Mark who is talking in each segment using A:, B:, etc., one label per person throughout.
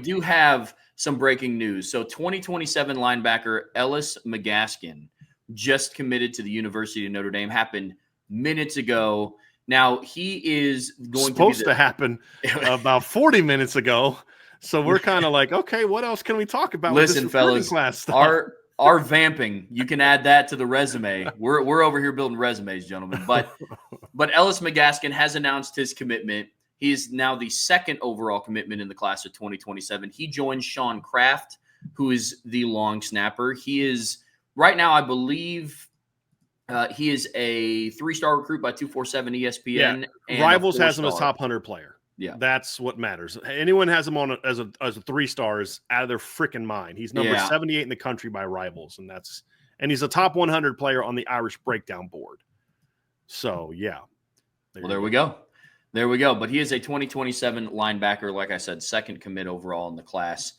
A: do have some breaking news. So 2027 linebacker Ellis McGaskin just committed to the University of Notre Dame. Happened minutes ago. Now, he is
B: supposed to happen about 40 minutes ago. So we're kind of like, okay, what else can we talk about with this recruiting class stuff?
A: Our vamping, you can add that to the resume. We're over here building resumes, gentlemen. But Ellis McGaskin has announced his commitment. He is now the second overall commitment in the class of 2027. He joins Sean Kraft, who is the long snapper. He is right now, I believe, he is a 3-star recruit by 247 ESPN.
B: Yeah. Rivals has him as top 100 player.
A: Yeah,
B: that's what matters. Anyone has him on as a 3-star is out of their freaking mind. He's number 78 in the country by Rivals, and he's a top 100 player on the Irish Breakdown board. So yeah,
A: there we go. There we go. But he is a 2027 linebacker, like I said, second commit overall in the class.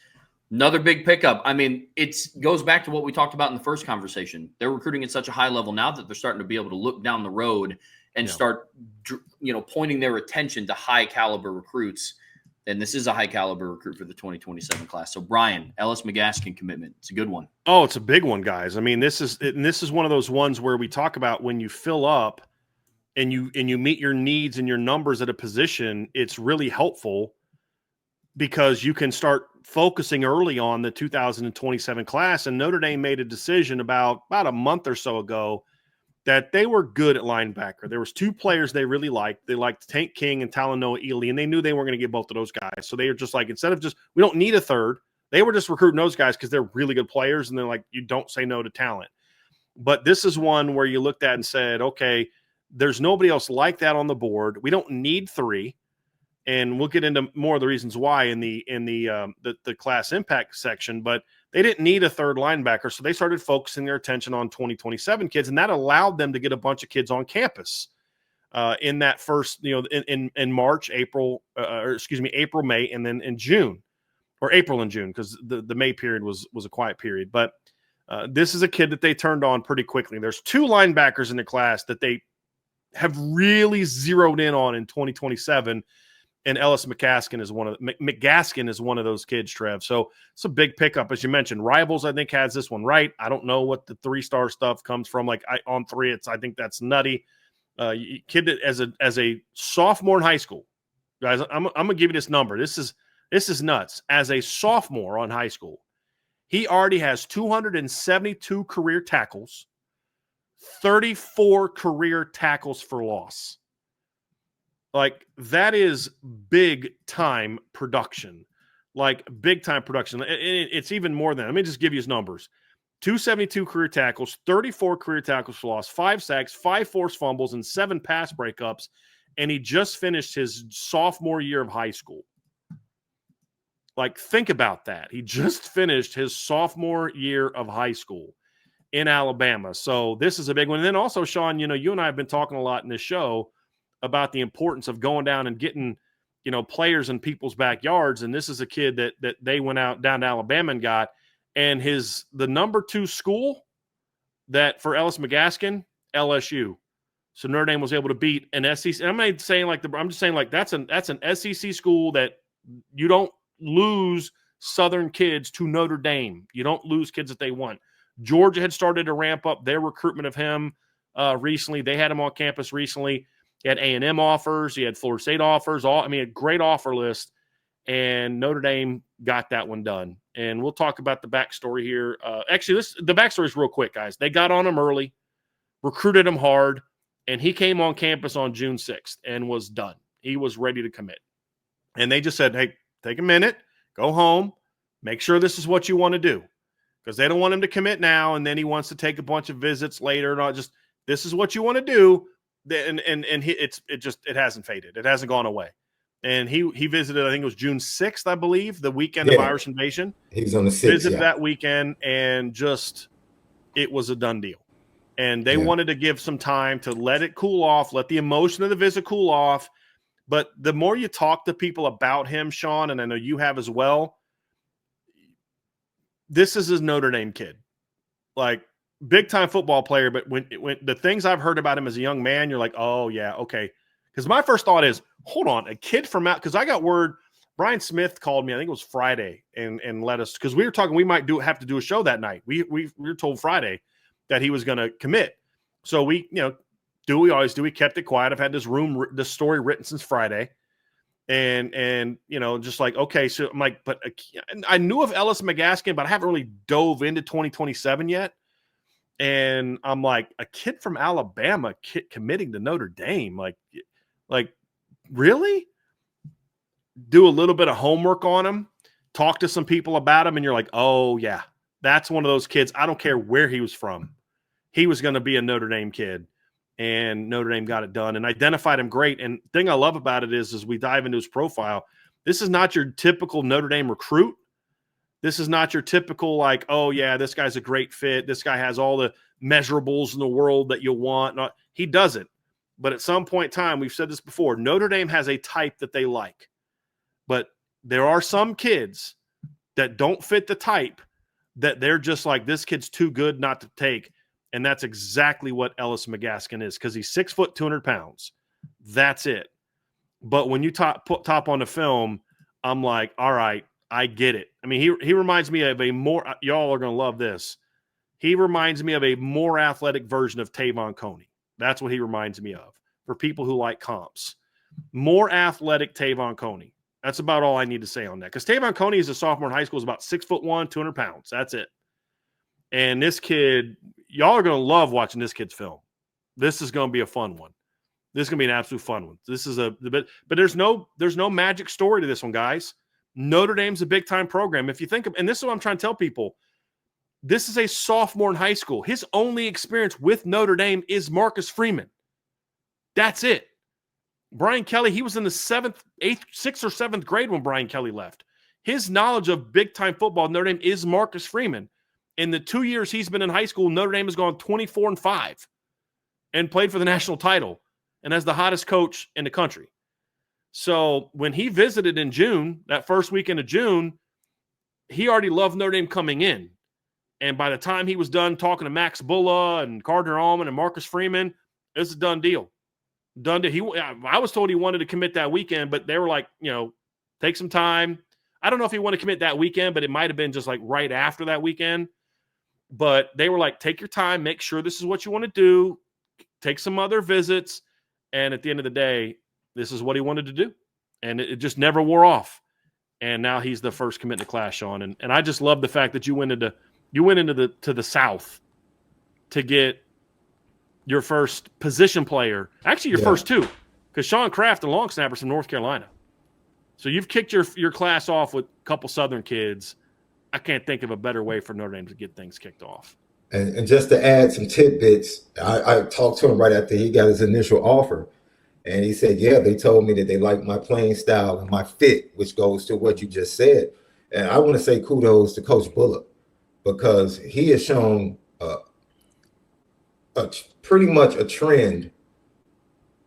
A: Another big pickup. I mean, it goes back to what we talked about in the first conversation. They're recruiting at such a high level now that they're starting to be able to look down the road and start, pointing their attention to high caliber recruits. And this is a high caliber recruit for the 2027 class. So Bryan, Ellis McGaskin commitment. It's a good one.
B: Oh, it's a big one, guys. I mean, this is one of those ones where we talk about when you fill up and you meet your needs and your numbers at a position, it's really helpful because you can start focusing early on the 2027 class. And Notre Dame made a decision about a month or so ago that they were good at linebacker. There was 2 players they really liked. They liked Tank King and Talanoa Ely, and they knew they weren't going to get both of those guys. So they were just like, instead of we don't need a third, they were just recruiting those guys because they're really good players, and they're like, you don't say no to talent. But this is one where you looked at and said, okay, there's nobody else like that on the board. We don't need 3. And we'll get into more of the reasons why in the class impact section, but they didn't need a third linebacker, so they started focusing their attention on 2027 kids, and that allowed them to get a bunch of kids on campus in that first, in March, April, April, May, and then in June, or April and June, because the May period was a quiet period. But this is a kid that they turned on pretty quickly. There's 2 linebackers in the class that they have really zeroed in on in 2027. And Ellis McGaskin is one of those kids, Trev. So it's a big pickup, as you mentioned. Rivals, I think, has this one right. I don't know what the 3-star stuff comes from. On 3, I think that's nutty. Kid as a sophomore in high school, guys. I'm gonna give you this number. This is nuts. As a sophomore on high school, he already has 272 career tackles, 34 career tackles for loss. Like, that is big time production. It's even more than, let me just give you his numbers. 272 career tackles, 34 career tackles for loss, 5 sacks, 5 forced fumbles, and 7 pass breakups. And he just finished his sophomore year of high school. Like, think about that. He just finished his sophomore year of high school in Alabama. So this is a big one. And then also, Shaun, you and I have been talking a lot in this show about the importance of going down and getting, players in people's backyards. And this is a kid that they went out down to Alabama and got, and the number 2 school that for Ellis McGaskin, LSU. So Notre Dame was able to beat an SEC. I'm not saying I'm just saying that's an SEC school that you don't lose Southern kids to Notre Dame. You don't lose kids that they want. Georgia had started to ramp up their recruitment of him recently. They had him on campus recently. He had A&M offers. He had Florida State offers. A great offer list. And Notre Dame got that one done. And we'll talk about the backstory here. The backstory is real quick, guys. They got on him early, recruited him hard, and he came on campus on June 6th and was done. He was ready to commit. And they just said, hey, take a minute, go home, make sure this is what you want to do. Because they don't want him to commit now, and then he wants to take a bunch of visits later. Not just, this is what you want to do. And it hasn't faded. It hasn't gone away. And he visited, I think it was June 6th, I believe, the weekend of Irish Invasion.
C: He was on the 6th.
B: Visited that weekend, and it was a done deal. And they wanted to give some time to let it cool off, let the emotion of the visit cool off. But the more you talk to people about him, Shaun, and I know you have as well, this is his Notre Dame kid. Like, big-time football player, but when the things I've heard about him as a young man, you're like, oh, yeah, okay. Because my first thought is, hold on, a kid from out – because I got word Brian Smith called me, I think it was Friday, and let us, because we were talking, we might have to do a show that night. We were told Friday that he was going to commit. So we, we always do. We kept it quiet. I've had this story written since Friday. And just like, okay, so I'm like, but I knew of Ellis McGaskin, but I haven't really dove into 2027 yet. And I'm like, a kid from Alabama committing to Notre Dame, like really? Do a little bit of homework on him, talk to some people about him, and you're like, oh yeah, that's one of those kids. I don't care where he was from. He was going to be a Notre Dame kid. And Notre Dame got it done and identified him great. And the thing I love about it is, as we dive into his profile, this is not your typical Notre Dame recruit. This is not your typical, like, oh, yeah, this guy's a great fit. This guy has all the measurables in the world that you want. No, he doesn't. But at some point in time, we've said this before, Notre Dame has a type that they like. But there are some kids that don't fit the type, that they're just like, this kid's too good not to take. And that's exactly what Ellis McGaskin is, because he's 6 foot, 200 pounds. That's it. But when you put top on the film, I'm like, all right, I get it. I mean, he reminds me of a more – y'all are going to love this. He reminds me of a more athletic version of Tavon Coney. That's what he reminds me of, for people who like comps. More athletic Tavon Coney. That's about all I need to say on that. Because Tavon Coney is a sophomore in high school, is about 6'1", 200 pounds. That's it. And this kid – y'all are going to love watching this kid's film. This is going to be a fun one. This is going to be an absolute fun one. This is but there's no magic story to this one, guys. Notre Dame's a big time program. If you think of, and this is what I'm trying to tell people, this is a sophomore in high school. His only experience with Notre Dame is Marcus Freeman. That's it. Brian Kelly, he was in the 6th or 7th grade when Brian Kelly left. His knowledge of big time football at Notre Dame is Marcus Freeman. In the 2 years he's been in high school, Notre Dame has gone 24-5 and played for the national title and has the hottest coach in the country. So when he visited in June, that first weekend of June, he already loved Notre Dame coming in. And by the time he was done talking to Max Bulla and Gardner Allman and Marcus Freeman, it's a done deal. Done deal. I was told he wanted to commit that weekend, but they were like, take some time. I don't know if he wanted to commit that weekend, but it might have been just like right after that weekend. But they were like, take your time, make sure this is what you want to do, take some other visits. And at the end of the day, this is what he wanted to do. And it just never wore off. And now he's the first commit in the class, Shaun. And I just love the fact that you went into the South to get your first position player. Actually, your first two, because Sean Kraft, the long snapper, from North Carolina. So you've kicked your class off with a couple Southern kids. I can't think of a better way for Notre Dame to get things kicked off.
C: And just to add some tidbits, I talked to him right after he got his initial offer. And he said, yeah, they told me that they like my playing style and my fit, which goes to what you just said. And I want to say kudos to Coach Bullock, because he has shown pretty much a trend.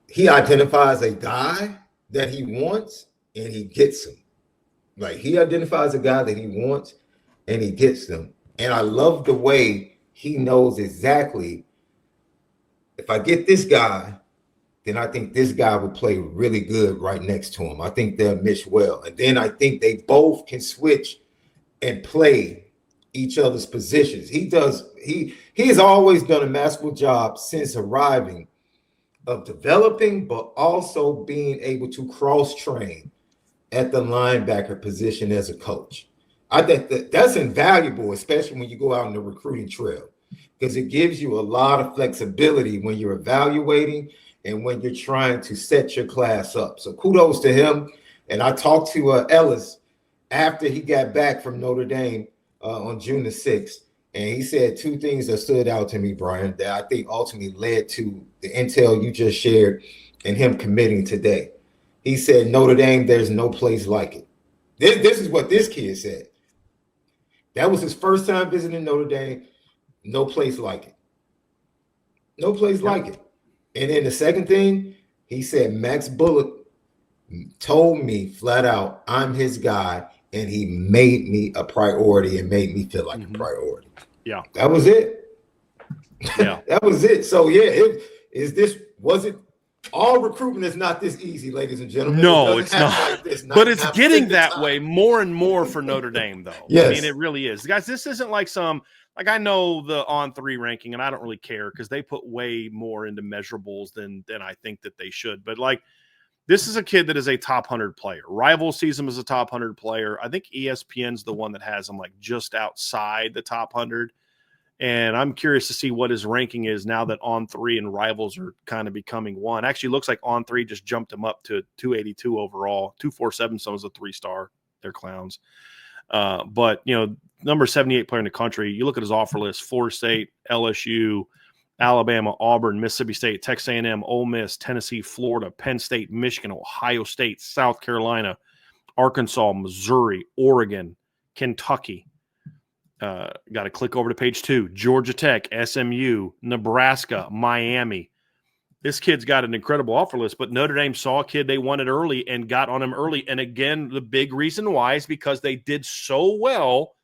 C: He identifies a guy that he wants and he gets him. Like, he identifies a guy that he wants and he gets them. And I love the way he knows exactly, if I get this guy, then I think this guy would play really good right next to him. I think they'll mesh well. And then I think they both can switch and play each other's positions. He has always done a masterful job since arriving of developing, but also being able to cross-train at the linebacker position as a coach. I think that's invaluable, especially when you go out on the recruiting trail, because it gives you a lot of flexibility when you're evaluating and when you're trying to set your class up. So kudos to him. And I talked to Ellis after he got back from Notre Dame on June the 6th, and he said two things that stood out to me, Bryan, that I think ultimately led to the intel you just shared and him committing today. He said, Notre Dame, there's no place like it. This is what this kid said. That was his first time visiting Notre Dame. No place like it. No place like it. And then the second thing, he said, Max Bullock told me flat out, I'm his guy, and he made me a priority and made me feel like a priority.
B: Yeah.
C: That was it.
B: Yeah.
C: That was it. So, yeah, was it all recruitment is not this easy, ladies and gentlemen.
B: No,
C: it
B: it's not.
C: like this,
B: but it's getting that
C: time.
B: way more and more for Notre Dame, though.
C: Yes.
B: I mean, it really is. Guys, this isn't like I know the On3 ranking, and I don't really care because they put way more into measurables than I think that they should. But, like, this is a kid that is a top 100 player. Rival sees him as a top 100 player. I think ESPN's the one that has him, like, just outside the top 100. And I'm curious to see what his ranking is now that On3 and Rivals are kind of becoming one. Actually, looks like On3 just jumped him up to 282 overall. 247, so was a 3-star. They're clowns. But, number 78 player in the country, you look at his offer list: Florida State, LSU, Alabama, Auburn, Mississippi State, Texas A&M, Ole Miss, Tennessee, Florida, Penn State, Michigan, Ohio State, South Carolina, Arkansas, Missouri, Oregon, Kentucky. Got to click over to page 2. Georgia Tech, SMU, Nebraska, Miami. This kid's got an incredible offer list, but Notre Dame saw a kid they wanted early and got on him early. And again, the big reason why is because they did so well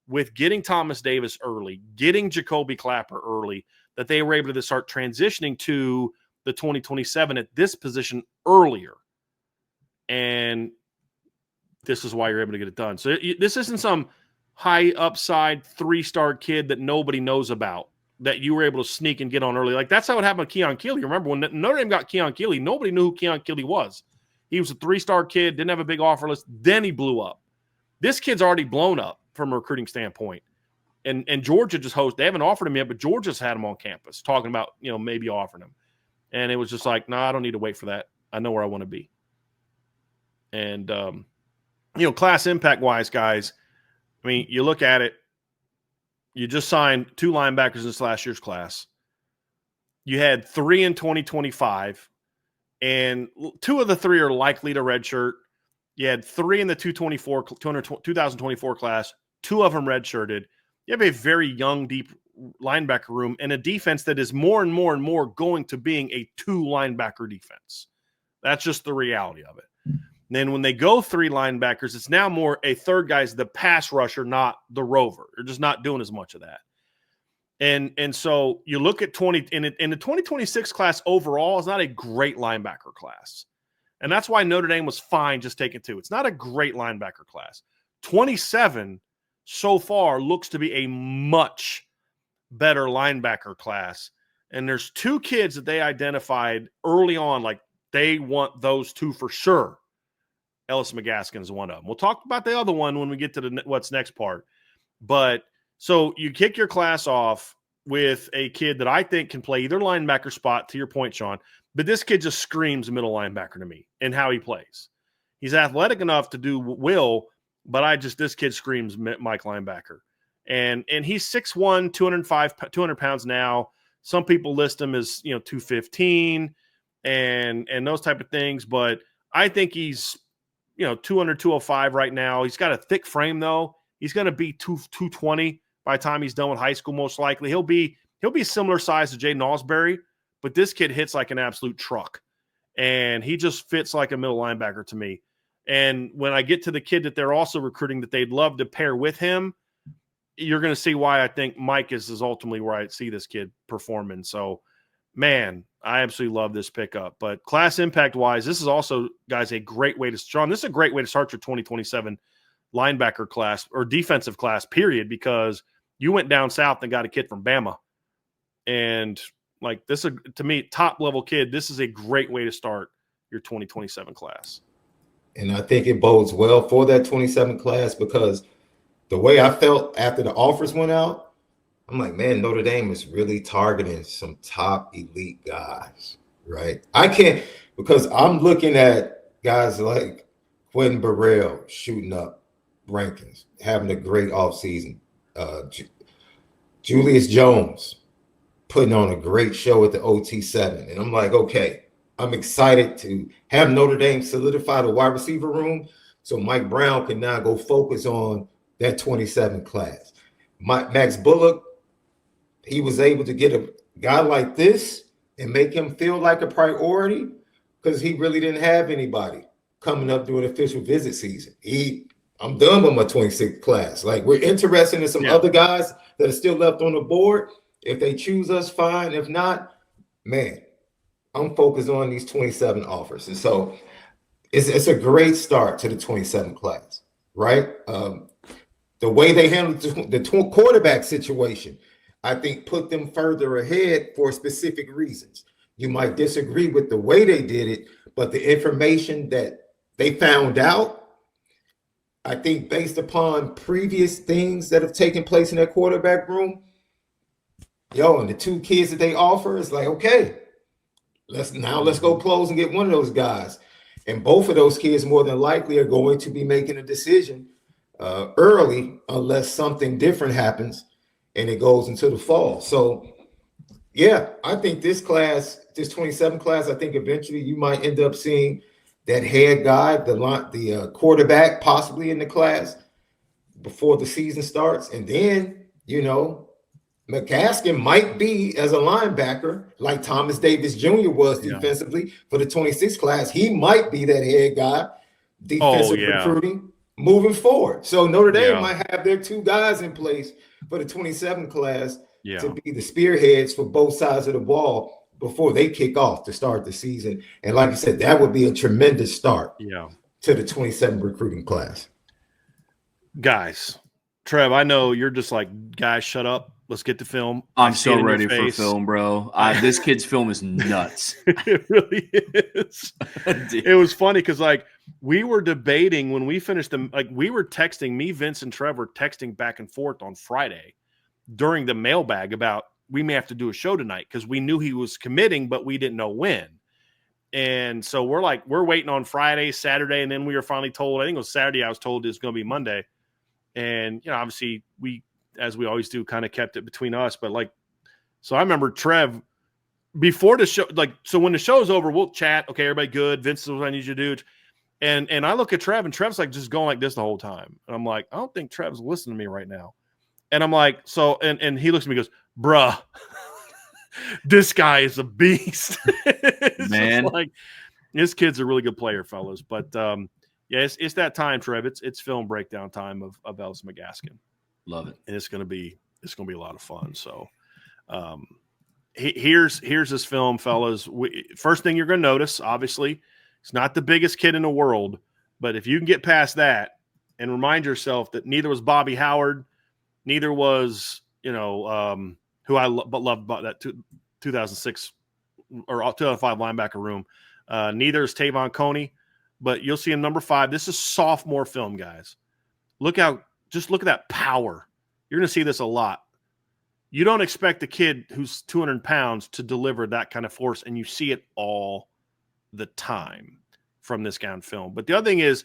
B: with getting Thomas Davis early, getting Jacoby Clapper early, that they were able to start transitioning to the 2027 at this position earlier. And this is why you're able to get it done. So this isn't some high upside 3-star kid that nobody knows about that you were able to sneak and get on early. Like, that's how it happened with Keon Keeley. Remember when Notre Dame got Keon Keeley, nobody knew who Keon Keeley was. He was a 3-star kid, didn't have a big offer list. Then he blew up. This kid's already blown up from a recruiting standpoint. And Georgia just they haven't offered him yet, but Georgia's had him on campus talking about, maybe offering him. And it was just like, I don't need to wait for that. I know where I want to be. And, class impact wise, guys, I mean, you look at it, you just signed 2 linebackers in this last year's class. You had 3 in 2025, and 2 of the 3 are likely to redshirt. You had 3 in the 2024 class, 2 of them redshirted. You have a very young, deep linebacker room and a defense that is more and more and more going to being a 2 linebacker defense. That's just the reality of it. Then when they go 3 linebackers, it's now more a third guy's the pass rusher, not the rover. They're just not doing as much of that. And so you look at in the 2026 class overall is not a great linebacker class. And that's why Notre Dame was fine just taking 2. It's not a great linebacker class. 27 so far looks to be a much better linebacker class. And there's 2 kids that they identified early on, like they want those 2 for sure. Ellis McGaskin is one of them. We'll talk about the other one when we get to the what's next part. But so you kick your class off with a kid that I think can play either linebacker spot, to your point, Shaun, but this kid just screams middle linebacker to me in how he plays. He's athletic enough to do Will, but this kid screams Mike linebacker. And he's 6'1", 200 pounds now. Some people list him as, 215 and those type of things, but I think he's 200, 205 right now. He's got a thick frame, though. He's going to be 220 by the time he's done with high school, most likely. He'll be similar size to Jaden Ausberry, but this kid hits like an absolute truck. And he just fits like a middle linebacker to me. And when I get to the kid that they're also recruiting that they'd love to pair with him, you're going to see why I think Mike is ultimately where I see this kid performing. So, man, I absolutely love this pickup. But class impact-wise, this is also, guys, a great way to – Shaun, this is a great way to start your 2027 linebacker class or defensive class, period, because you went down south and got a kid from Bama. And, like, this is, to me, top-level kid, this is a great way to start your 2027 class.
C: And I think it bodes well for that 27 class because the way I felt after the offers went out, I'm like, man, Notre Dame is really targeting some top elite guys, right? I can't, because I'm looking at guys like Quentin Burrell shooting up rankings, having a great offseason. Julius Jones putting on a great show at the OT7. And I'm like, okay, I'm excited to have Notre Dame solidify the wide receiver room so Mike Brown can now go focus on that 27 class. Max Bullock, he was able to get a guy like this and make him feel like a priority because he really didn't have anybody coming up during official visit season. I'm done with my 26th class. Like, we're interested in some other guys that are still left on the board. If they choose us, fine. If not, man, I'm focused on these 27 offers. And so it's a great start to the 27 class, right? The way they handled the quarterback situation, I think put them further ahead for specific reasons. You might disagree with the way they did it, but the information that they found out, I think based upon previous things that have taken place in that quarterback room, and the two kids that they offer, it's like, okay, let's go close and get one of those guys. And both of those kids more than likely are going to be making a decision early unless something different happens and it goes into the fall. So, yeah, I think this 27 class, I think eventually you might end up seeing that head guy, the quarterback possibly in the class before the season starts. And then, McGaskin might be as a linebacker like Thomas Davis Jr. was defensively for the 26 class. He might be that head guy, defensive recruiting moving forward. So Notre Dame might have their two guys in place for the 27 class to be the spearheads for both sides of the ball before they kick off to start the season. And like I said, that would be a tremendous start to the 27 recruiting class.
B: Guys, Trev, I know you're just like, guys, shut up. Let's get the film.
A: I'm so ready for film, bro. This kid's film is nuts.
B: It really is. It was funny because, we were debating when we finished them. We were texting, me, Vince, and Trevor texting back and forth on Friday during the mailbag about we may have to do a show tonight because we knew he was committing, but we didn't know when. And so we're waiting on Friday, Saturday, and then we were finally told, I think it was Saturday, I was told it's going to be Monday. And, obviously we, as we always do, kind of kept it between us. But so I remember Trev before the show, so when the show's over, we'll chat. Okay, everybody good. Vince is what I need you to do. And I look at Trev, and Trev's just going like this the whole time. And I'm like, I don't think Trev's listening to me right now. And I'm like, and he looks at me and goes, bruh, this guy is a beast.
A: Man.
B: This kid's a really good player, fellas. But it's that time, Trev. It's film breakdown time of Ellis Maskin.
A: Love it.
B: And it's gonna be a lot of fun. So here's this film, fellas. First thing you're gonna notice, obviously, he's not the biggest kid in the world, but if you can get past that and remind yourself that neither was Bobby Howard, neither was who I loved about that 2006 or 2005 linebacker room. Neither is Tavon Coney, but you'll see him number 5. This is sophomore film, guys. Just look at that power. You're going to see this a lot. You don't expect a kid who's 200 pounds to deliver that kind of force, and you see it all the time from this guy on film. But the other thing is,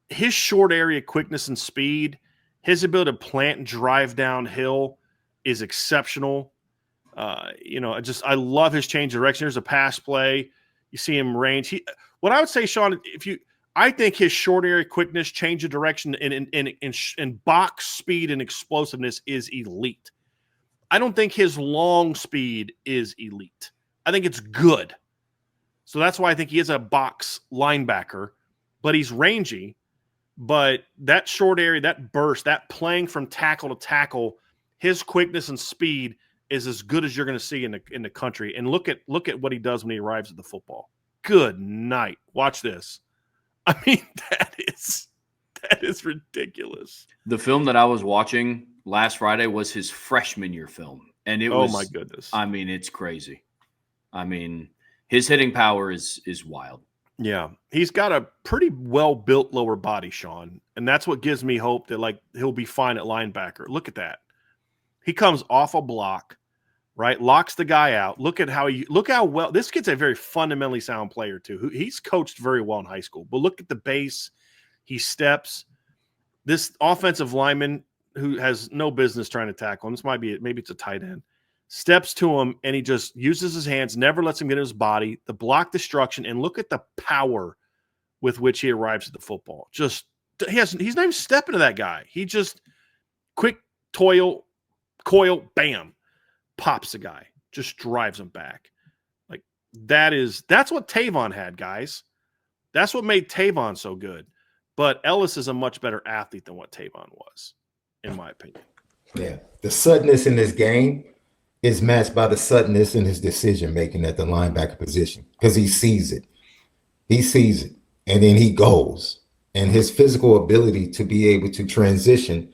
B: his short area quickness and speed, his ability to plant and drive downhill is exceptional. I love his change of direction. There's a pass play. You see him range. What I would say, Shaun, I think his short area quickness, change of direction, and box speed and explosiveness is elite. I don't think his long speed is elite. I think it's good. So that's why I think he is a box linebacker, but he's rangy. But that short area, that burst, that playing from tackle to tackle, his quickness and speed is as good as you're going to see in the country. And look at what he does when he arrives at the football. Good night. Watch this. I mean, that is ridiculous.
A: The film that I was watching last Friday was his freshman year film. And it was,
B: oh my goodness.
A: I mean, it's crazy. I mean, his hitting power is wild.
B: Yeah. He's got a pretty well-built lower body, Shaun. And that's what gives me hope that he'll be fine at linebacker. Look at that. He comes off a block, right? Locks the guy out. Look how well this kid's a very fundamentally sound player too. He's coached very well in high school, but look at the base. He steps. This offensive lineman who has no business trying to tackle him. This maybe it's a tight end. Steps to him and he just uses his hands, never lets him get in his body. The block destruction, and look at the power with which he arrives at the football. He's not even stepping to that guy. He just quick coil, bam, pops the guy, just drives him back. That's what Tavon had, guys. That's what made Tavon so good. But Ellis is a much better athlete than what Tavon was, in my opinion.
C: Yeah. The suddenness in this game is matched by the suddenness in his decision making at the linebacker position, because he sees it. He sees it, and then he goes. And his physical ability to be able to transition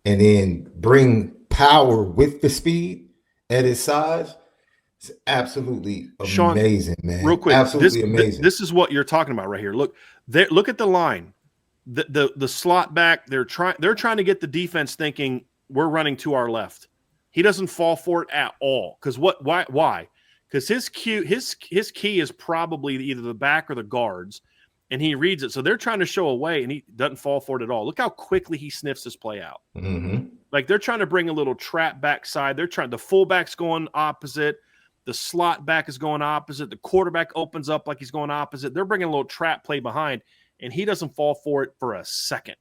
C: and then bring power with the speed at his size is absolutely amazing,
B: Shaun,
C: man.
B: real quick,
C: Absolutely amazing.
B: This is what you're talking about right here. Look at the line. The slot back, they're trying to get the defense thinking we're running to our left. He doesn't fall for it at all. Because why? Because his key is probably either the back or the guards, and he reads it. So they're trying to show away, and he doesn't fall for it at all. Look how quickly he sniffs his play out.
C: Mm-hmm.
B: Like they're trying to bring a little trap backside. The fullback's going opposite. The slot back is going opposite. The quarterback opens up like he's going opposite. They're bringing a little trap play behind, and he doesn't fall for it for a second.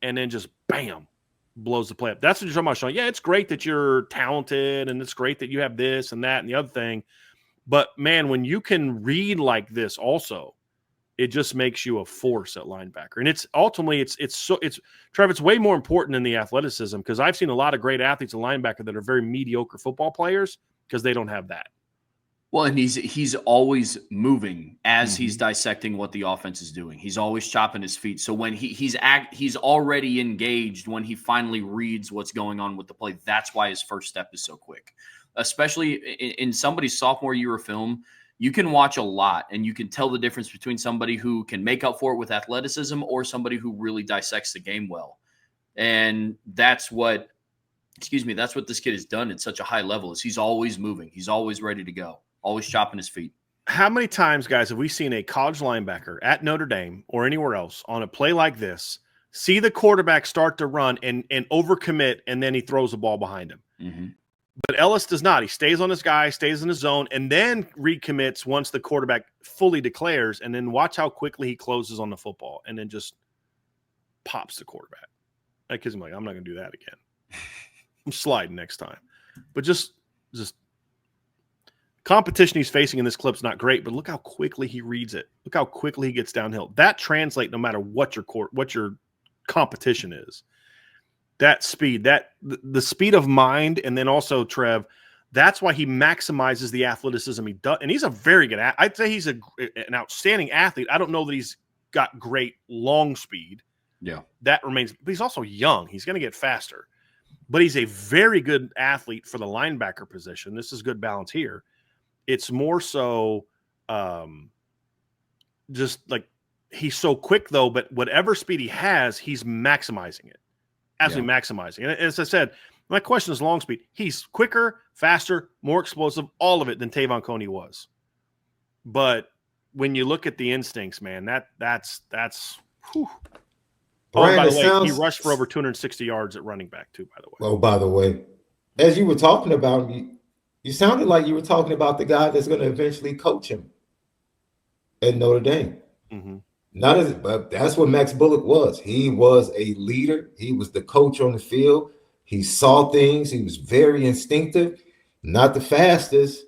B: And then just bam, blows the play up. That's what you're talking about, Shaun. Yeah, it's great that you're talented, and it's great that you have this and that and the other thing. But, man, when you can read like this also, it just makes you a force at linebacker. And it's ultimately Trevor, it's way more important than the athleticism, because I've seen a lot of great athletes at linebacker that are very mediocre football players because they don't have that.
A: Well, and he's always moving as he's dissecting what the offense is doing. He's always chopping his feet. So when he's already engaged when he finally reads what's going on with the play. That's why his first step is so quick. Especially in somebody's sophomore year of film, you can watch a lot and you can tell the difference between somebody who can make up for it with athleticism or somebody who really dissects the game well. And that's what this kid has done at such a high level, is he's always moving. He's always ready to go, always chopping his feet.
B: How many times, guys, have we seen a college linebacker at Notre Dame or anywhere else on a play like this, see the quarterback start to run and overcommit, and then he throws the ball behind him?
A: Mm-hmm.
B: But Ellis does not. He stays on his guy, stays in his zone, and then recommits once the quarterback fully declares, and then watch how quickly he closes on the football and then just pops the quarterback. That kid's like, I'm not going to do that again. I'm sliding next time. But just competition he's facing in this clip's not great, but look how quickly he reads it. Look how quickly he gets downhill. That translates no matter what your competition is. That speed, the speed of mind, and then also, Trev, that's why he maximizes the athleticism he does. And he's a very good – I'd say he's an outstanding athlete. I don't know that he's got great long speed.
A: Yeah.
B: That remains – but he's also young. He's going to get faster. But he's a very good athlete for the linebacker position. This is good balance here. It's more so just like he's so quick, though, but whatever speed he has, he's maximizing it. Absolutely maximizing. And as I said, my question is long speed. He's quicker, faster, more explosive, all of it than Tavon Coney was. But when you look at the instincts, man, that's whew.
C: Bryan,
B: by the way, he rushed for over 260 yards at running back too, by the way.
C: Oh, by the way, as you were talking about, you sounded like you were talking about the guy that's going to eventually coach him at Notre Dame.
B: Mm-hmm.
C: But that's what Max Bullock was. He was a leader. He was the coach on the field. He saw things. He was very instinctive, not the fastest,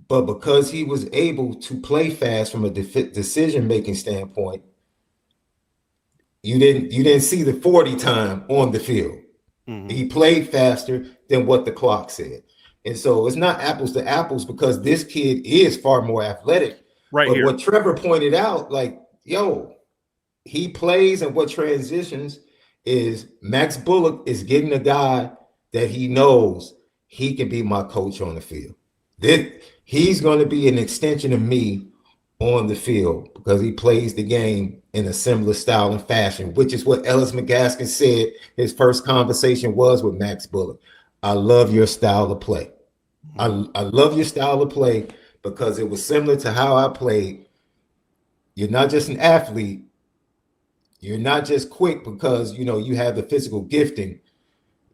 C: but because he was able to play fast from a decision-making standpoint, you didn't see the 40 time on the field. Mm-hmm. He played faster than what the clock said. And so it's not apples to apples, because this kid is far more athletic.
B: Right.
C: But
B: here,
C: what Trevor pointed out, like, he plays, and what transitions is Max Bullock is getting a guy that he knows he can be my coach on the field. He's going to be an extension of me on the field because he plays the game in a similar style and fashion, which is what Ellis Maskin said his first conversation was with Max Bullock. I love your style of play. I love your style of play because it was similar to how I played. You're not just an athlete. You're not just quick because, you have the physical gifting.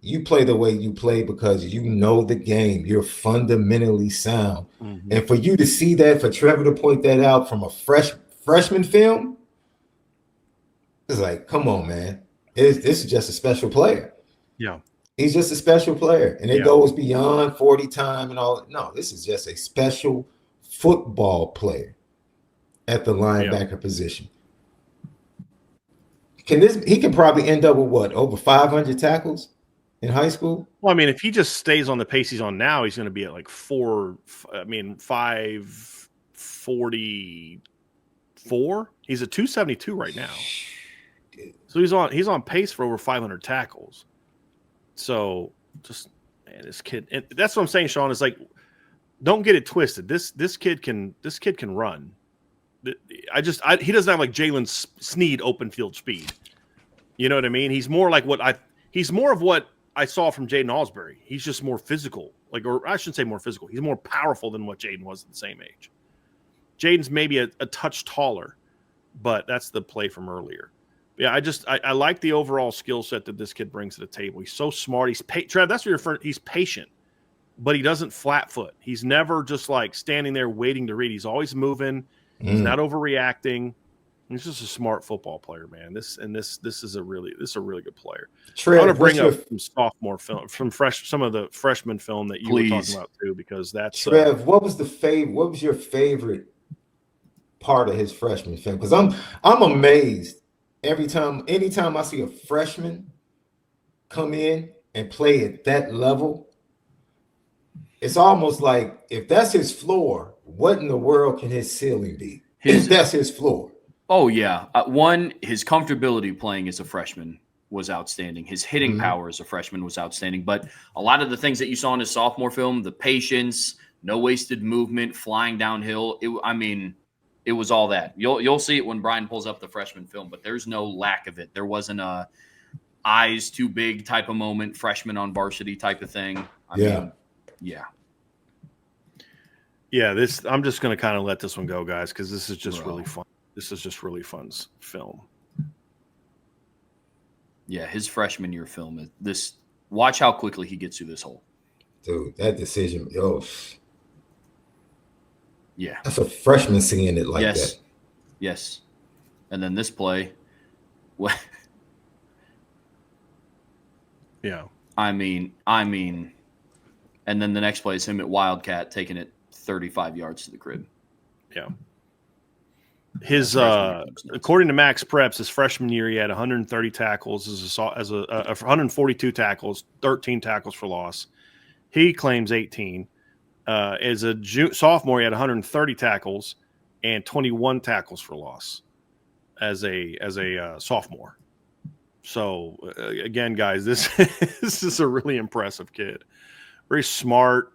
C: You play the way you play because you know the game. You're fundamentally sound. Mm-hmm. And for you to see that, for Trevor to point that out from a freshman film, it's like, come on, man. This is just a special player.
B: Yeah.
C: He's just a special player. And it goes beyond 40 time and all. No, this is just a special football player at the linebacker position. He can probably end up with what, over 500 tackles in high school?
B: Well, I mean, if he just stays on the pace he's on now, he's going to be at like 544. He's at 272 right now. So he's on pace for over 500 tackles. So just, man, this kid, and that's what I'm saying, Shaun, is like, don't get it twisted. This kid can run. He doesn't have like Jalen Sneed open field speed. You know what I mean? He's more like he's more of what I saw from Jaden Alsbury. He's just more physical, or I shouldn't say more physical. He's more powerful than what Jaden was at the same age. Jaden's maybe a touch taller, but that's the play from earlier. Yeah, I like the overall skill set that this kid brings to the table. He's so smart. Trev, that's what you're referring. He's patient, but he doesn't flat foot. He's never just like standing there waiting to read. He's always moving. He's not overreacting. He's just a smart football player, man. This is a really good player.
C: Trev,
B: I want to bring up some sophomore film, some of the freshman film that you were talking about too, because that's
C: Trev. What was your favorite part of his freshman film? Because I'm amazed anytime I see a freshman come in and play at that level. It's almost like, if that's his floor, what in the world can his ceiling be? If that's his floor.
A: Oh, yeah. His comfortability playing as a freshman was outstanding. His hitting power as a freshman was outstanding. But a lot of the things that you saw in his sophomore film, the patience, no wasted movement, flying downhill, it was all that. You'll see it when Bryan pulls up the freshman film, but there's no lack of it. There wasn't a eyes too big type of moment, freshman on varsity type of thing. I mean,
B: I'm just going to kind of let this one go, guys, because this is just really fun. This is just really fun film.
A: Yeah, his freshman year film. Watch how quickly he gets through this hole.
C: Dude, that decision.
A: Yeah.
C: That's a freshman seeing it like that.
A: Yes. And then this play.
B: Yeah.
A: I mean, and then the next play is him at Wildcat taking it 35 yards to the crib.
B: Yeah. His according to Max Preps, his freshman year he had 130 tackles as 142 tackles, 13 tackles for loss. He claims 18. As a sophomore, he had 130 tackles and 21 tackles for loss as a sophomore. So again, guys, this is a really impressive kid. Very smart.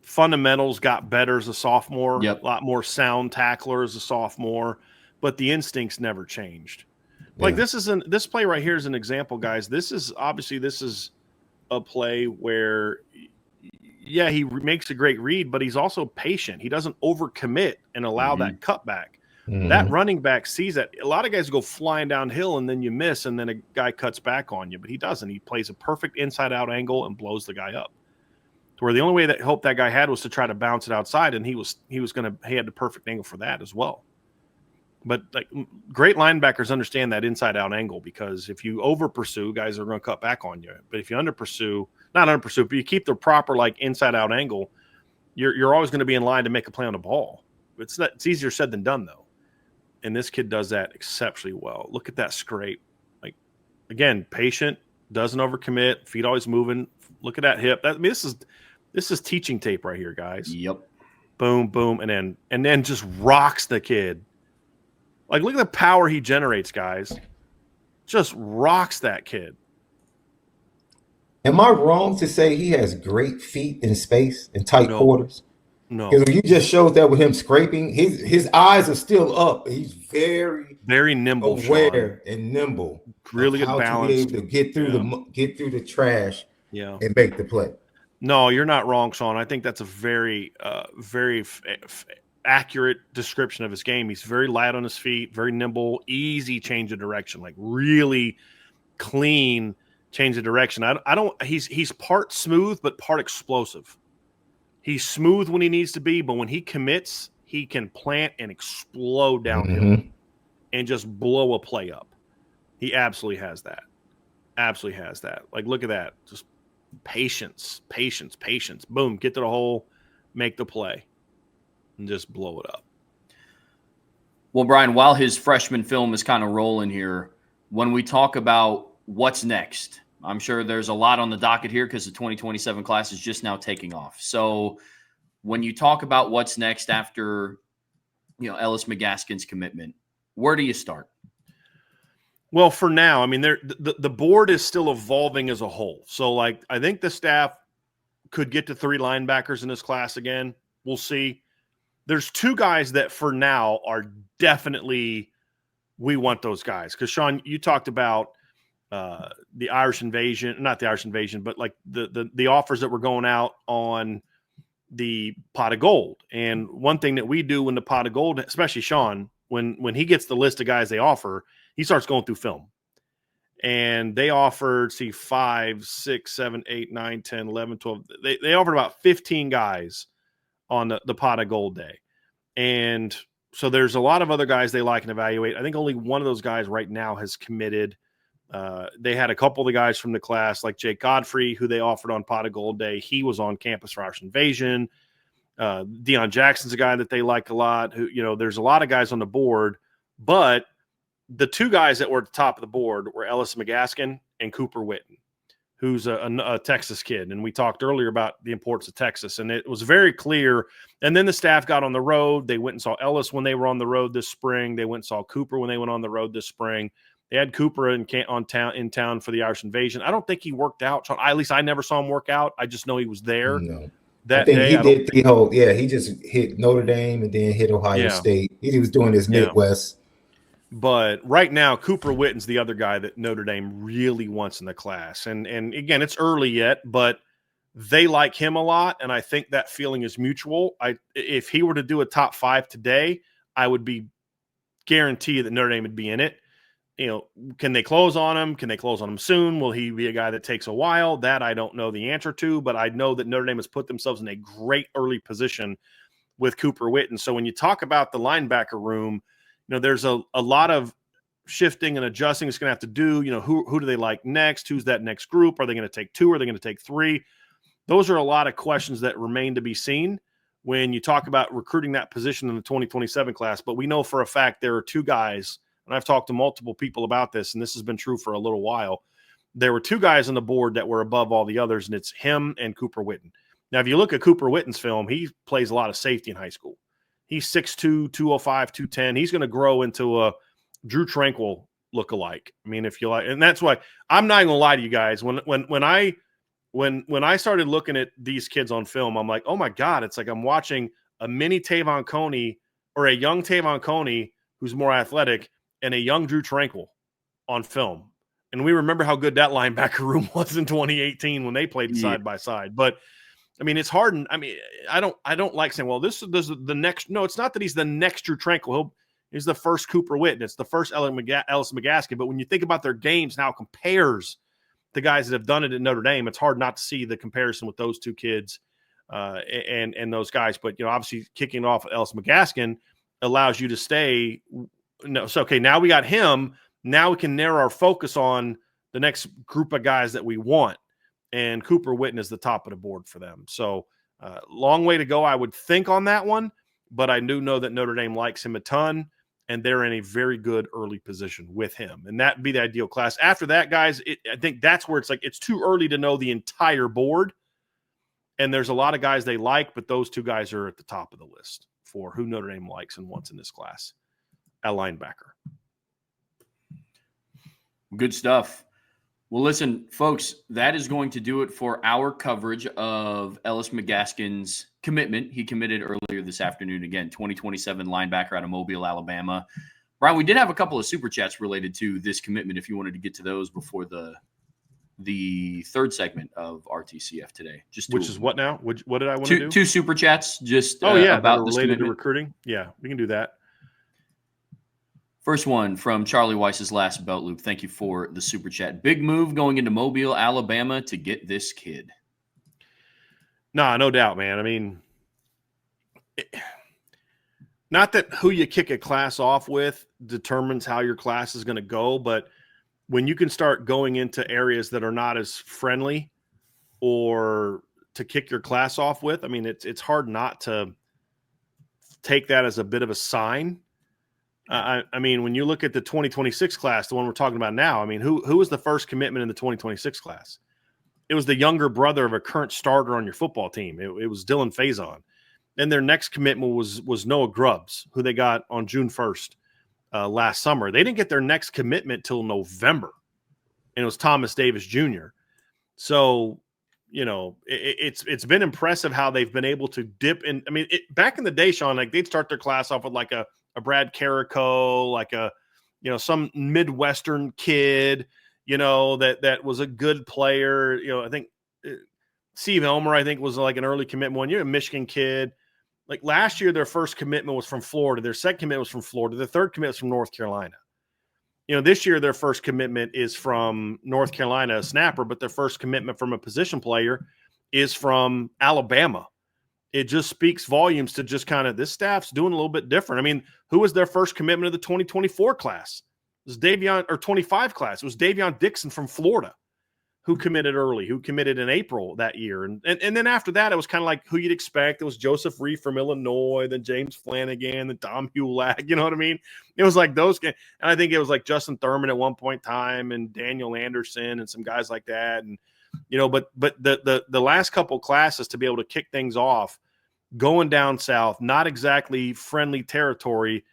B: Fundamentals got better as a sophomore.
A: Yep.
B: A lot more sound tackler as a sophomore, but the instincts never changed. Yeah. Like this play right here is an example, guys. This is a play where, yeah, he makes a great read, but he's also patient. He doesn't overcommit and allow that cutback. That running back sees that. A lot of guys go flying downhill and then you miss, and then a guy cuts back on you, but he doesn't. He plays a perfect inside-out angle and blows the guy up. Where the only way that hope that guy had was to try to bounce it outside, and he had the perfect angle for that as well. But like, great linebackers understand that inside out angle, because if you over pursue, guys are going to cut back on you. But if you but you keep the proper like inside out angle, you're always going to be in line to make a play on the ball. It's easier said than done though. And this kid does that exceptionally well. Look at that scrape. Like, again, patient, doesn't overcommit, feet always moving. Look at that hip. This is teaching tape right here, guys.
A: Yep.
B: Boom, boom, and then just rocks the kid. Like, look at the power he generates, guys. Just rocks that kid.
C: Am I wrong to say he has great feet in space in tight quarters?
B: No.
C: Because you just showed that with him scraping, his eyes are still up. He's very
B: nimble,
C: aware and nimble.
B: Really good balance.
C: To be able to get through the trash, and make the play.
B: No, you're not wrong, Shaun. I think that's a very, very accurate description of his game. He's very light on his feet, very nimble, easy change of direction, like really clean change of direction. He's part smooth but part explosive. He's smooth when he needs to be, but when he commits, he can plant and explode downhill and just blow a play up. He absolutely has that. Absolutely has that. Like, look at that. Just patience. Boom, get to the hole, make the play, and just blow it up.
A: Well, Bryan, while his freshman film is kind of rolling here, when we talk about what's next? I'm sure there's a lot on the docket here because the 2027 class is just now taking off. So when you talk about what's next after, Ellis McGaskin's commitment, where do you start?
B: Well, for now, I mean, the board is still evolving as a whole. So, like, I think the staff could get to 3 linebackers in this class again. We'll see. There's 2 guys that for now are definitely we want those guys. Because, Shaun, you talked about the Irish invasion, not the Irish invasion, but like the offers that were going out on the pot of gold. And one thing that we do when the pot of gold, especially Shaun, when he gets the list of guys they offer, he starts going through film. And they offered, 5, 6, 7, 8, 9, 10, 11, 12. They offered about 15 guys on the pot of gold day. And so there's a lot of other guys they like and evaluate. I think only one of those guys right now has committed. They had a couple of the guys from the class, like Jake Godfrey, who they offered on pot of gold day. He was on campus for Irish invasion. Deion Jackson's a guy that they like a lot. Who, there's a lot of guys on the board, but the 2 guys that were at the top of the board were Ellis Maskin and Cooper Witten, who's a Texas kid. And we talked earlier about the importance of Texas, and it was very clear. And then the staff got on the road. They went and saw Ellis when they were on the road this spring. They went and saw Cooper when they went on the road this spring. They had Cooper in town for the Irish invasion. I don't think he worked out. At least I never saw him work out. I just know he was there.
C: No.
B: That
C: I think
B: day.
C: he did the whole, he just hit Notre Dame and then hit Ohio State. He was doing his Midwest.
B: But right now, Cooper Witten's the other guy that Notre Dame really wants in the class. And again, it's early yet, but they like him a lot, and I think that feeling is mutual. If he were to do a top 5 today, I would be guaranteed that Notre Dame would be in it. Can they close on him? Can they close on him soon? Will he be a guy that takes a while? That I don't know the answer to, but I know that Notre Dame has put themselves in a great early position with Cooper Witten. So when you talk about the linebacker room, there's a lot of shifting and adjusting it's going to have to do. Who do they like next? Who's that next group? Are they going to take 2? Are they going to take 3? Those are a lot of questions that remain to be seen when you talk about recruiting that position in the 2027 class. But we know for a fact there are 2 guys, and I've talked to multiple people about this, and this has been true for a little while. There were 2 guys on the board that were above all the others, and it's him and Cooper Witten. Now, if you look at Cooper Witten's film, he plays a lot of safety in high school. He's 6'2", 205, 210. He's going to grow into a Drew Tranquil lookalike. I mean, if you like, and that's why I'm not going to lie to you guys. When I started looking at these kids on film, I'm like, oh my God, it's like I'm watching a mini Tavon Coney or a young Tavon Coney who's more athletic and a young Drew Tranquil on film. And we remember how good that linebacker room was in 2018 when they played side by side. But I mean, it's hard. And I mean, I don't like saying, well, this is the next. No, it's not that he's the next Drew Tranquil. He's the first Cooper Witten. It's the first Ellis McGaskin. But when you think about their games, now compares the guys that have done it at Notre Dame, it's hard not to see the comparison with those 2 kids and those guys. But, obviously kicking off Ellis McGaskin allows you to stay. No, so, okay, now we got him. Now we can narrow our focus on the next group of guys that we want. And Cooper Witten is the top of the board for them. So long way to go, I would think, on that one. But I do know that Notre Dame likes him a ton, and they're in a very good early position with him. And that'd be the ideal class. After that, guys, I think that's where it's like it's too early to know the entire board. And there's a lot of guys they like, but those 2 guys are at the top of the list for who Notre Dame likes and wants in this class at linebacker.
A: Good stuff. Well, listen, folks, that is going to do it for our coverage of Ellis McGaskin's commitment. He committed earlier this afternoon. Again, 2027 linebacker out of Mobile, Alabama. Bryan, we did have a couple of super chats related to this commitment if you wanted to get to those before the third segment of RTCF today. Which
B: is what now? What did I want to do?
A: 2 super chats just
B: about related to recruiting. Yeah, we can do that.
A: First one from Charlie Weiss's Last Belt Loop. Thank you for the super chat. Big move going into Mobile, Alabama to get this kid.
B: Nah, no doubt, man. I mean, not that who you kick a class off with determines how your class is going to go, but when you can start going into areas that are not as friendly or to kick your class off with, I mean, it's hard not to take that as a bit of a sign. I mean, when you look at the 2026 class, the one we're talking about now, I mean, who was the first commitment in the 2026 class? It was the younger brother of a current starter on your football team. It was Dylan Faison. Then their next commitment was Noah Grubbs, who they got on June 1st last summer. They didn't get their next commitment till November, and it was Thomas Davis Jr. So, you know, it's been impressive how they've been able to dip in. I mean, back in the day, Shaun, like they'd start their class off with like a Brad Carrico, like some Midwestern kid, that was a good player. I think Steve Elmer, I think, was like an early commitment one year, a Michigan kid. Like last year, their first commitment was from Florida. Their second commitment was from Florida. The third commitment was from North Carolina. This year, their first commitment is from North Carolina, a snapper, but their first commitment from a position player is from Alabama. It just speaks volumes to just kind of this staff's doing a little bit different. I mean, who was their first commitment of the 2024 class? It was 25 class. It was Davion Dixon from Florida, who committed early, who committed in April that year. And then after that, it was kind of like who you'd expect. It was Joseph Reed from Illinois, then James Flanagan, then Tom Hulak. You know what I mean? It was like those guys. And I think it was like Justin Thurman at one point in time and Daniel Anderson and some guys like that. And, but the last couple classes to be able to kick things off, going down south, not exactly friendly territory,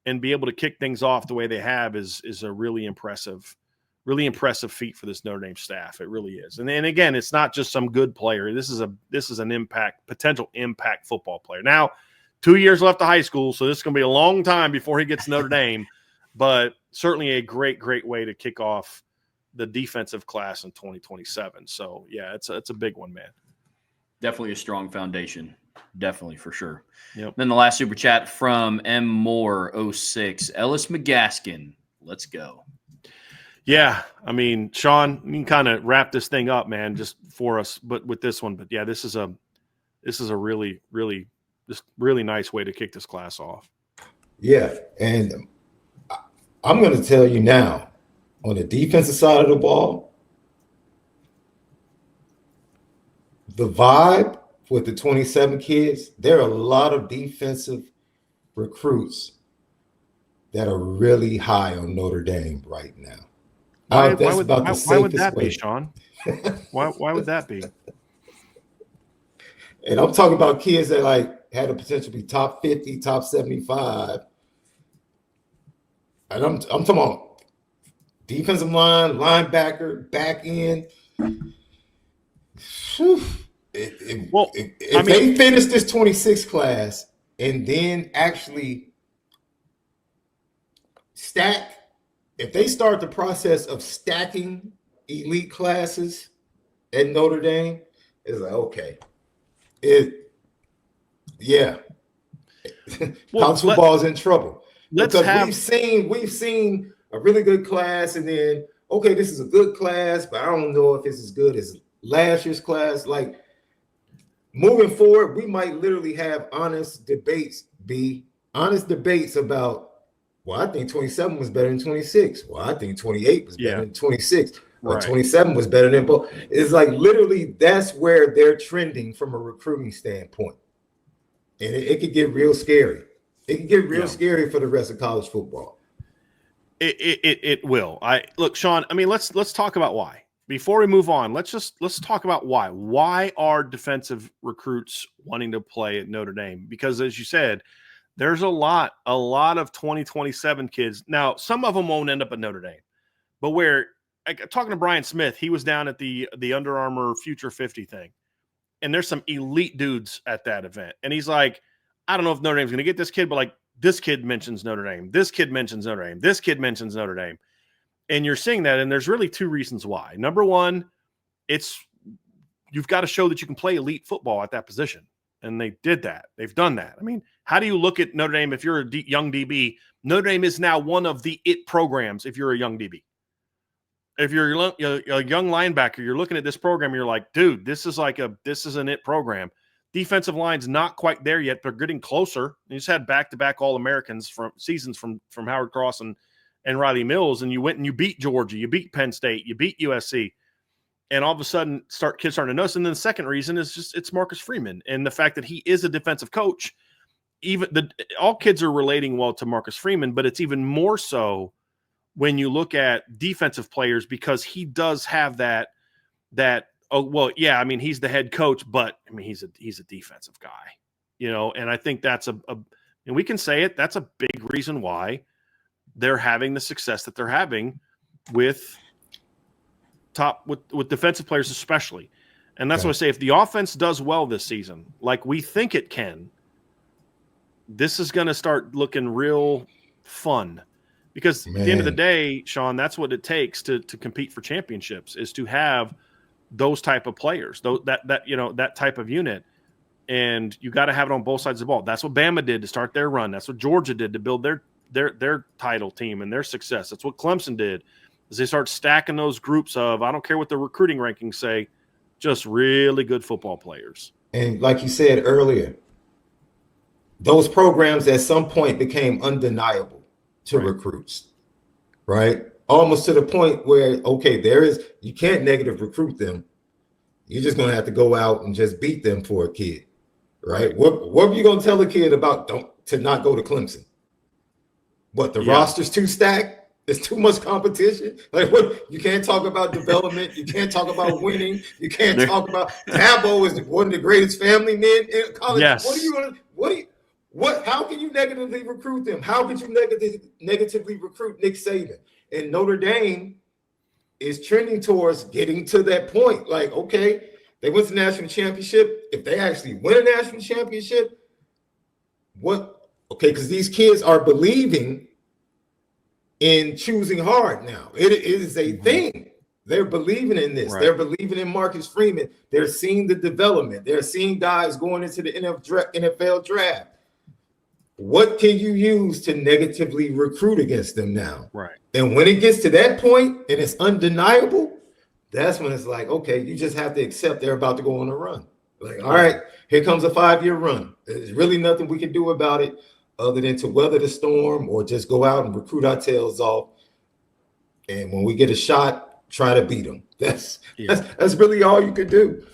B: and be able to kick things off the way they have is a really impressive feat for this Notre Dame staff. It really is. And again, it's not just some good player. This is an potential impact football player. Now, 2 years left of high school, so this is going to be a long time before he gets Notre Dame, but certainly a great way to kick off the defensive class in 2027. So, yeah, it's a big one, man.
A: Definitely a strong foundation. Definitely, for sure.
B: Yep.
A: Then the last super chat from M. Moore 06. Ellis McGaskin. Let's go.
B: Yeah, I mean, Shaun, you can kind of wrap this thing up, man, just for us, but with this one. But yeah, this is a really, really, just really nice way to kick this class off.
C: Yeah, and I'm going to tell you now, on the defensive side of the ball, the vibe with the 27 kids, there are a lot of defensive recruits that are really high on Notre Dame right now.
B: Why would that be, Shaun? Why would that be?
C: And I'm talking about kids that like had a potential to be top 50, top 75. And I'm talking about defensive line, linebacker, back end. If they finish this 26 class and then actually stack, if they start the process of stacking elite classes at Notre Dame, it's like, okay. College football is in trouble. We've seen a really good class, and then, okay, this is a good class, but I don't know if it's as good as last year's class. Like, moving forward, we might literally have honest debates about, well, I think 27 was better than 26. Well, I think 28 was better than 26. Or right. 27 was better than both. It's like literally that's where they're trending from a recruiting standpoint. And it could get real scary. It can get real scary for the rest of college football.
B: It will. Look, Shaun, I mean, let's talk about why. Before we move on, let's talk about why. Why are defensive recruits wanting to play at Notre Dame? Because as you said, there's a lot of 2027 kids. Now, some of them won't end up at Notre Dame, but talking to Brian Smith, he was down at the Under Armour Future 50 thing, and there's some elite dudes at that event. And he's like, I don't know if Notre Dame's going to get this kid, but like this kid mentions Notre Dame. This kid mentions Notre Dame. This kid mentions Notre Dame. And you're seeing that, and there's really two reasons why. Number one, you've got to show that you can play elite football at that position. And they did that. They've done that. I mean, how do you look at Notre Dame if you're a young DB? Notre Dame is now one of the it programs if you're a young DB. If you're a young linebacker, you're looking at this program, you're like, dude, this is an it program. Defensive line's not quite there yet. They're getting closer. You just had back-to-back All-Americans from seasons from Howard Cross and Riley Mills, and you went and you beat Georgia, you beat Penn State, you beat USC. And all of a sudden, kids starting to notice. And then the second reason is just it's Marcus Freeman and the fact that he is a defensive coach. all kids are relating well to Marcus Freeman, but it's even more so when you look at defensive players, because he does have that, oh, well, yeah, I mean, he's the head coach, but I mean, he's a defensive guy, and I think that's and we can say it, that's a big reason why they're having the success that they're having with defensive players, especially. And that's what I say, if the offense does well this season, like we think it can, this is going to start looking real fun, because at the end of the day, Shaun, that's what it takes to compete for championships, is to have those type of players, that type of unit. And you got to have it on both sides of the ball. That's what Bama did to start their run. That's what Georgia did to build their title team and their success. That's what Clemson did, is they start stacking those groups of, I don't care what the recruiting rankings say, just really good football players.
C: And like you said earlier, those programs at some point became undeniable to recruits, right? Almost to the point where, okay, you can't negative recruit them. You're just going to have to go out and just beat them for a kid, right? What are you going to tell a kid about to not go to Clemson? What, the roster's too stacked? There's too much competition. Like, what? You can't talk about development. You can't talk about winning. You can't talk about Dabo is one of the greatest family men in college.
B: Yes.
C: How can you negatively recruit them? How could you negatively recruit Nick Saban? And Notre Dame is trending towards getting to that point. Like, okay, they went to the national championship. If they actually win a national championship, what? Okay, because these kids are believing in choosing hard now. It is a thing. They're believing in this. Right. They're believing in Marcus Freeman. They're seeing the development. They're seeing guys going into the NFL draft. What can you use to negatively recruit against them now?
B: Right.
C: And when it gets to that point and it's undeniable, that's when it's like, okay, you just have to accept they're about to go on a run. Like, all right, here comes a 5-year run. There's really nothing we can do about it other than to weather the storm or just go out and recruit our tails off. And when we get a shot, try to beat them. That's really all you can do.